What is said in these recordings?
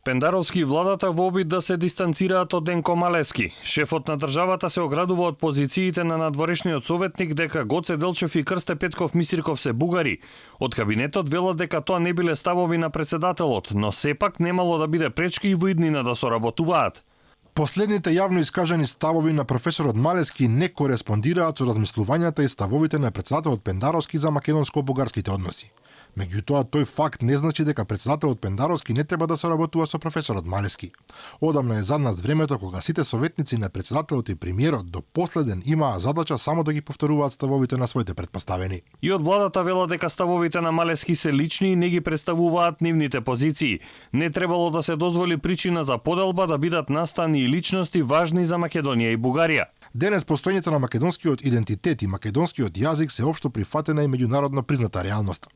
Пендаровски и владата во обид да се дистанцираат од Денко Малески. Шефот на државата се оградува од позициите на надворешниот советник дека Гоце Делчев и Крсте Петков Мисирков се бугари. Од кабинетот велат дека тоа не биле ставови на председателот, но сепак немало да биде пречка и во иднина да соработуваат. Последните јавно искажани ставови на професорот Малески не кореспондираат со размислувањата и ставовите на председателот Пендаровски за македонско-бугарските односи. Меѓутоа, тој факт не значи дека председателот Пендаровски не треба да соработува со професорот Малески. Одамна е заднат времето кога сите советници на председателот и премиерот до последен имаа задача само да ги повторуваат ставовите на своите претпоставени. И од владата велат дека ставовите на Малески се лични и не ги представуваат нивните позиции. Не требало да се дозволи причина за поделба да бидат настани и личности важни за Македонија и Бугарија. Денес постоењето на македонскиот идентитет и македонскиот јазик се општо прифатена и меѓународно призната реалност.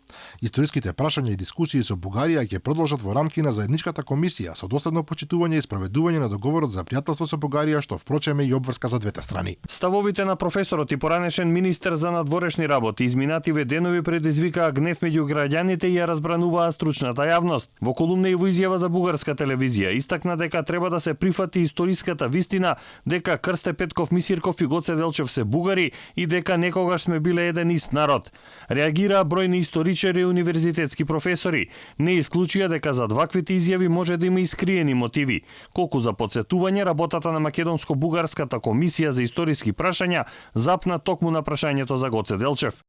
Историските прашања и дискусии со Бугарија ќе продолжат во рамки на заедничката комисија со доследно почитување и спроведување на договорот за пријателство со Бугарија, што впрочем е и обврска за двете страни. Ставовите на професорот и поранешен министер за надворешни работи изминативе денови предизвикаа гнев меѓу граѓаните и ја разбрануваа стручната јавност. Во колумна и во изјава за бугарска телевизија истакна дека треба да се прифати историската вистина дека Крсте Петков Мисирков и Гоце Делчев се бугари и дека некогаш сме биле еден ист народ. Реагираа бројни историчари и универзитетски професори. Не исклучија дека за ваквите изјави може да има искриени мотиви. Колку за подсетување, работата на Македонско-бугарската комисија за историски прашања запна токму на прашањето за Гоце Делчев.